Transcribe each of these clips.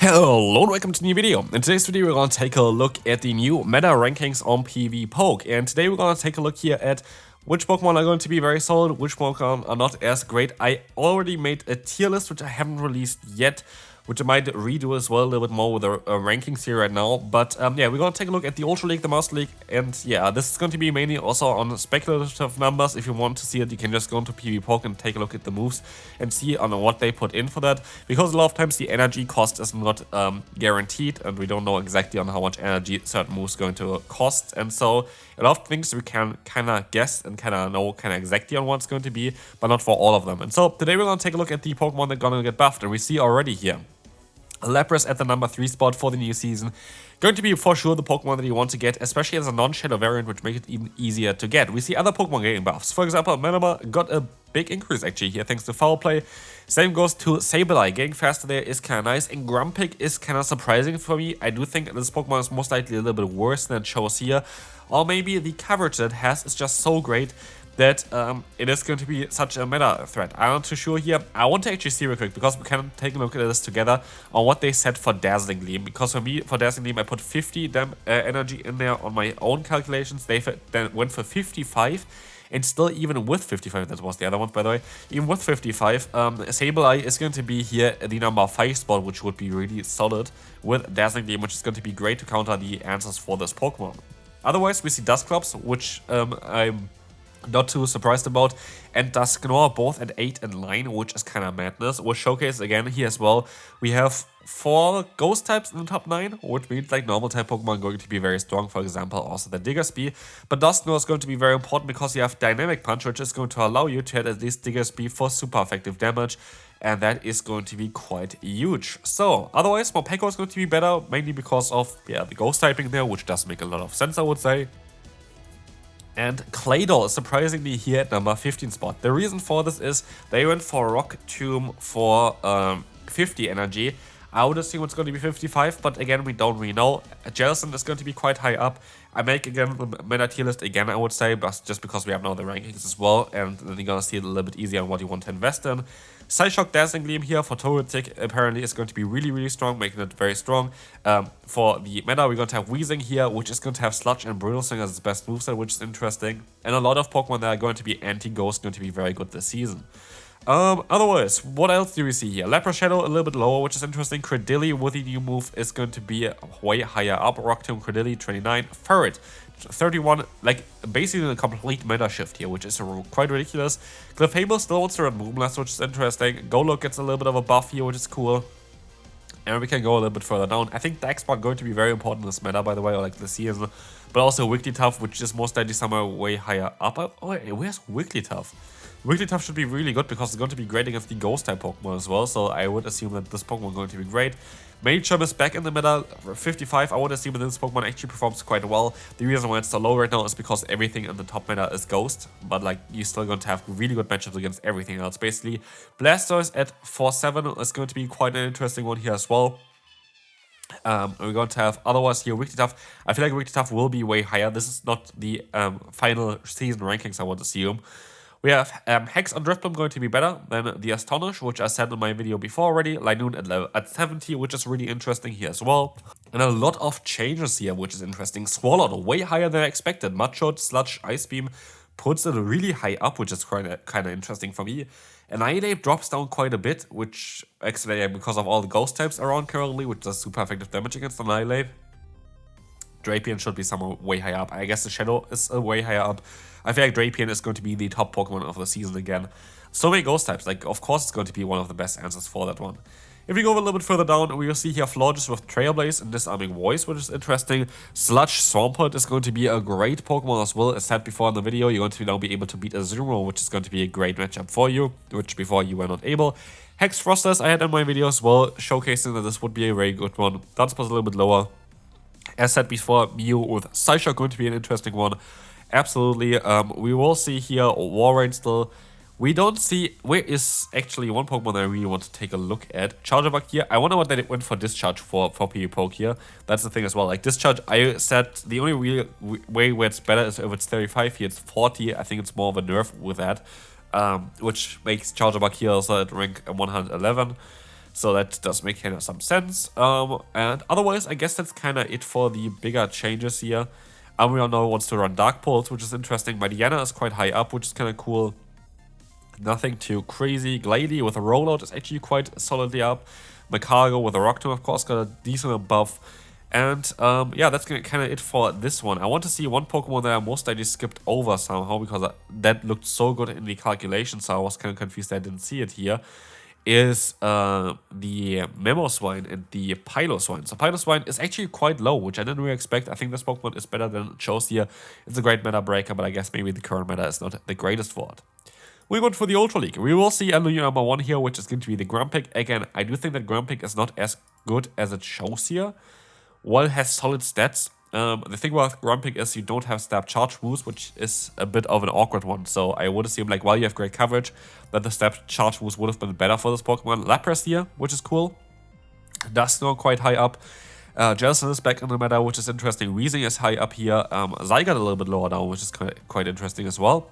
Hello and welcome to a new video. In today's video we're going to take a look at the new meta rankings on PvPoke, and today we're going to take a look here at which Pokemon are going to be very solid, which Pokemon are not as great. I already made a tier list which I haven't released yet, which I might redo as well a little bit more with the rankings here right now. But yeah, we're going to take a look at the Ultra League, the Master League, and yeah, this is going to be mainly also on speculative numbers. If you want to see it, you can just go into PvPoke and take a look at the moves and see on what they put in for that, because a lot of times the energy cost is not guaranteed, and we don't know exactly on how much energy certain moves are going to cost, and so a lot of things we can kind of guess and kind of know kind of exactly on what it's going to be, but not for all of them. And so today we're going to take a look at the Pokemon that are going to get buffed, and we see already here Lapras at the number 3 spot for the new season. Going to be for sure the Pokemon that you want to get, especially as a non-shadow variant, which makes it even easier to get. We see other Pokemon getting buffs. For example, Manama got a big increase actually here thanks to Foul Play. Same goes to Sableye. Getting faster there is kind of nice, and Grumpig is kind of surprising for me. I do think this Pokemon is most likely a little bit worse than it shows here. Or maybe the coverage that it has is just so great that it is going to be such a meta threat. I'm not too sure here. I want to actually see real quick, because we can take a look at this together on what they set for Dazzling Gleam. Because for me, for Dazzling Gleam, I put 50 energy in there on my own calculations. They then went for 55. And still, even with 55, that was the other one, by the way, even with 55, Sableye is going to be here at the number 5 spot, which would be really solid with Dazzling Gleam, which is going to be great to counter the answers for this Pokemon. Otherwise, we see Dusclops, which I'm not too surprised about, and Dusknoir both at 8 and 9, which is kind of madness. We'll showcase again here as well. We have 4 ghost types in the top 9, which means like normal type Pokemon going to be very strong, for example also the Diggersby. But Dusknoir is going to be very important because you have Dynamic Punch, which is going to allow you to hit at least Diggersby for super effective damage, and that is going to be quite huge. So otherwise, Morpeko is going to be better, mainly because of the ghost typing there, which does make a lot of sense, I would say. And Claydol is surprisingly here at number 15 spot. The reason for this is they went for Rock Tomb for 50 energy. I would assume it's going to be 55, but again, we don't really know. Jellicent is going to be quite high up. I make again the meta tier list again, I would say, but just because we have now the rankings as well, and then you're going to see it a little bit easier on what you want to invest in. Psyshock Dazzling Gleam here for Torchic apparently is going to be really, really strong, making it very strong. For the meta, we're going to have Weezing here, which is going to have Sludge and Brittle Sting as its best moveset, which is interesting. And a lot of Pokemon that are going to be anti-Ghost going to be very good this season. Otherwise, what else do we see here? Lapras Shadow a little bit lower, which is interesting. Credilli with the new move is going to be way higher up. Rock Tomb, Credilli, 29. Ferret, 31, like basically a complete meta shift here, which is quite ridiculous. Clefable still wants to run Moonblast, which is interesting. Golok gets a little bit of a buff here, which is cool. And we can go a little bit further down. I think the X-Bot going to be very important in this meta, by the way, or like the season. But also Wigglytuff, which is most likely somewhere way higher up. Oh, wait, where's Wigglytuff? Wigglytuff should be really good because it's going to be great against the Ghost-type Pokemon as well. So I would assume that this Pokemon is going to be great. Mailchimp is back in the meta, 55. I would assume that this Pokemon actually performs quite well. The reason why it's so low right now is because everything in the top meta is Ghost. But like, you're still going to have really good matchups against everything else, basically. Blastoise at 4-7 is going to be quite an interesting one here as well. We're going to have otherwise here Wigglytuff. I feel like Wigglytuff will be way higher. This is not the final season rankings, I would assume. We have Hex on Drifblim going to be better than the Astonish, which I said in my video before already. Linoon at 70, which is really interesting here as well. And a lot of changes here, which is interesting. Swallow way higher than I expected. Mudshot, Sludge, Ice Beam puts it really high up, which is kind of interesting for me. Annihilate drops down quite a bit, which actually because of all the ghost types around currently, which does super effective damage against Annihilate. Drapion should be somewhere way higher up. I guess the Shadow is way higher up. I feel like Drapion is going to be the top Pokemon of the season again. So many ghost types, like of course it's going to be one of the best answers for that one. If we go a little bit further down, we will see here Florges with Trailblaze and Disarming Voice, which is interesting. Sludge Swampert is going to be a great Pokemon as well. As said before in the video, you're going to now be able to beat Azumarill, which is going to be a great matchup for you, which before you were not able. Hex Frosters I had in my video as well, showcasing that this would be a very good one. Dunsparce a little bit lower. As said before, Mew with Psyshock going to be an interesting one. Absolutely. We will see here Warrain still. We don't see... Where is actually one Pokemon that I really want to take a look at? Charjabug here. I wonder what they went for Discharge for PvPoke here. That's the thing as well. Like Discharge, I said the only real way where it's better is if it's 35. Here it's 40. I think it's more of a nerf with that. Which makes Charjabug here also at rank 111. So that does make kind of some sense. And otherwise, I guess that's kind of it for the bigger changes here. Umbreon now wants to run Dark Pulse, which is interesting. My Diana is quite high up, which is kind of cool. Nothing too crazy. Glalie with a rollout is actually quite solidly up. Macargo with a Rock Tomb, of course, got a decent buff. And yeah, that's kind of it for this one. I want to see one Pokemon that I most likely skipped over somehow because that looked so good in the calculation, so I was kind of confused I didn't see it here. Is the Mamoswine and the Piloswine. So Piloswine is actually quite low, which I didn't really expect. I think this Pokemon is better than it shows here. It's a great meta breaker, but I guess maybe the current meta is not the greatest for it. We went for the Ultra League. We will see new number 1 here, which is going to be the Grumpig. Again, I do think that Grumpig is not as good as it shows here. While it has solid stats, the thing about Grumpig is you don't have stab charge moves, which is a bit of an awkward one. So I would assume, like, while you have great coverage, that the stab charge moves would have been better for this Pokemon. Lapras here, which is cool. Dusknoir quite high up. Jelson is back in the meta, which is interesting. Weezing is high up here. Zygarde a little bit lower down, which is quite interesting as well.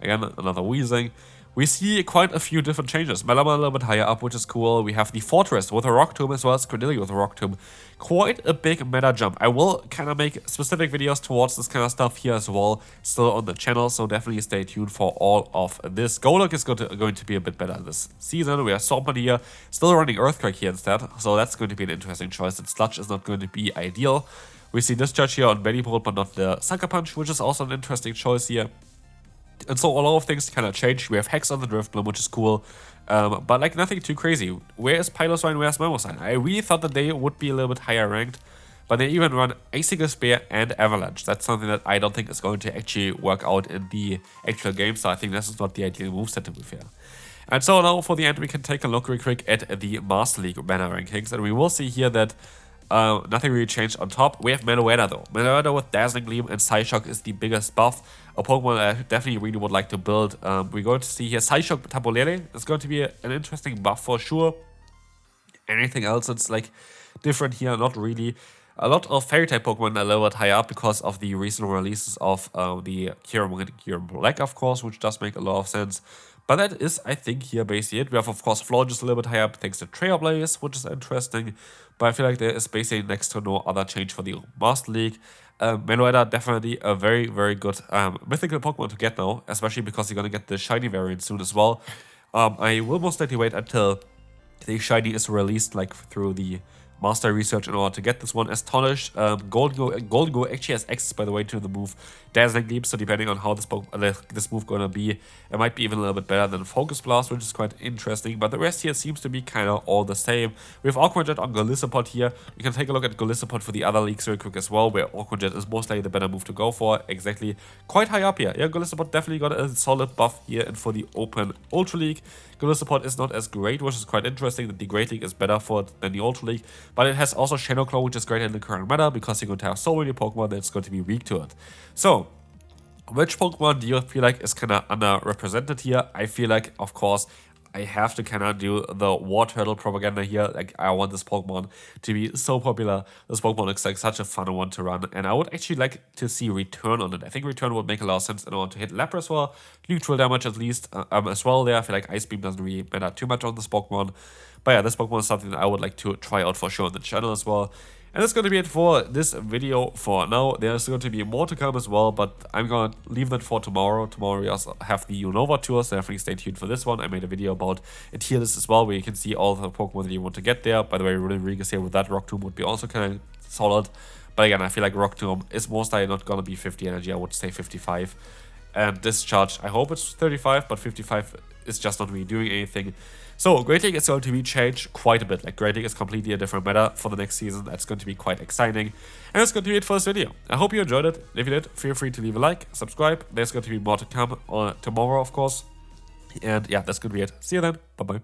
Again, another Weezing. We see quite a few different changes. Melama a little bit higher up, which is cool. We have the Fortress with a Rock Tomb as well as Cordelia with a Rock Tomb. Quite a big meta jump. I will kind of make specific videos towards this kind of stuff here as well, still on the channel, so definitely stay tuned for all of this. Golok is going to be a bit better this season. We have Swampert here, still running Earthquake here instead, so that's going to be an interesting choice. And Sludge is not going to be ideal. We see Discharge here on Medibolt, but not the Sucker Punch, which is also an interesting choice here. And so a lot of things kind of changed. We have Hex on the Drifblim, which is cool, but like nothing too crazy. Where is Piloswine, where's Mamoswine? I really thought that they would be a little bit higher ranked, but they even run Icicle Spear and Avalanche. That's something that I don't think is going to actually work out in the actual game, so I think this is not the ideal moveset, to be fair. And so now for the end, we can take a look real quick at the Master League Meta Rankings, and we will see here that nothing really changed on top. We have Meloetta though. Meloetta with Dazzling Gleam and Psyshock is the biggest buff. A Pokemon I definitely really would like to build. We're going to see here Psyshock Tapu Lele is going to be an interesting buff for sure. Anything else that's like different here? Not really. A lot of Fairy type Pokemon are a little bit higher up because of the recent releases of the Kyurem and Kyurem Black, of course, which does make a lot of sense. But that is, I think, here basically it. We have, of course, Florges a little bit higher up thanks to Trailblaze, which is interesting. But I feel like there is basically next to no other change for the Master League. Meloetta, definitely a very, very good mythical Pokemon to get now, especially because you're going to get the Shiny variant soon as well. I will most likely wait until the Shiny is released, like through the Master Research, in order to get this one astonished. Golden Go actually has access, by the way, to the move Dazzling Gleam, so depending on how this move gonna be, it might be even a little bit better than Focus Blast, which is quite interesting, but the rest here seems to be kind of all the same. We have Aqua Jet on Golisopod here. You can take a look at Golisopod for the other leagues real quick as well, where Aqua Jet is most likely the better move to go for. Exactly, quite high up here. Yeah, Golisopod definitely got a solid buff here, and for the Open Ultra League, Golisopod is not as great, which is quite interesting that the Great League is better for it than the Ultra League. But it has also Shadow Claw, which is great in the current meta because you're going to have so many Pokemon that's going to be weak to it. So, which Pokemon do you feel like is kind of underrepresented here? I feel like, of course, I have to kind of do the War Turtle propaganda here. Like, I want this Pokemon to be so popular. This Pokemon looks like such a fun one to run, and I would actually like to see Return on it. I think Return would make a lot of sense in order to hit Lapras for neutral damage at least as well there. I feel like Ice Beam doesn't really matter too much on this Pokemon. But yeah, this Pokemon is something that I would like to try out for sure on the channel as well. And that's going to be it for this video for now. There's going to be more to come as well, but I'm going to leave that for tomorrow. Tomorrow we also have the Unova tour, so definitely stay tuned for this one. I made a video about a tier list as well, where you can see all the Pokemon that you want to get there. By the way, Rodriguez here with that Rock Tomb would be also kind of solid. But again, I feel like Rock Tomb is most likely not going to be 50 energy. I would say 55. And Discharge, I hope it's 35, but 55 is just not really doing anything. So, Great League is going to be changed quite a bit. Like, Great League is completely a different meta for the next season. That's going to be quite exciting. And that's going to be it for this video. I hope you enjoyed it. If you did, feel free to leave a like, subscribe. There's going to be more to come tomorrow, of course. And yeah, that's going to be it. See you then. Bye-bye.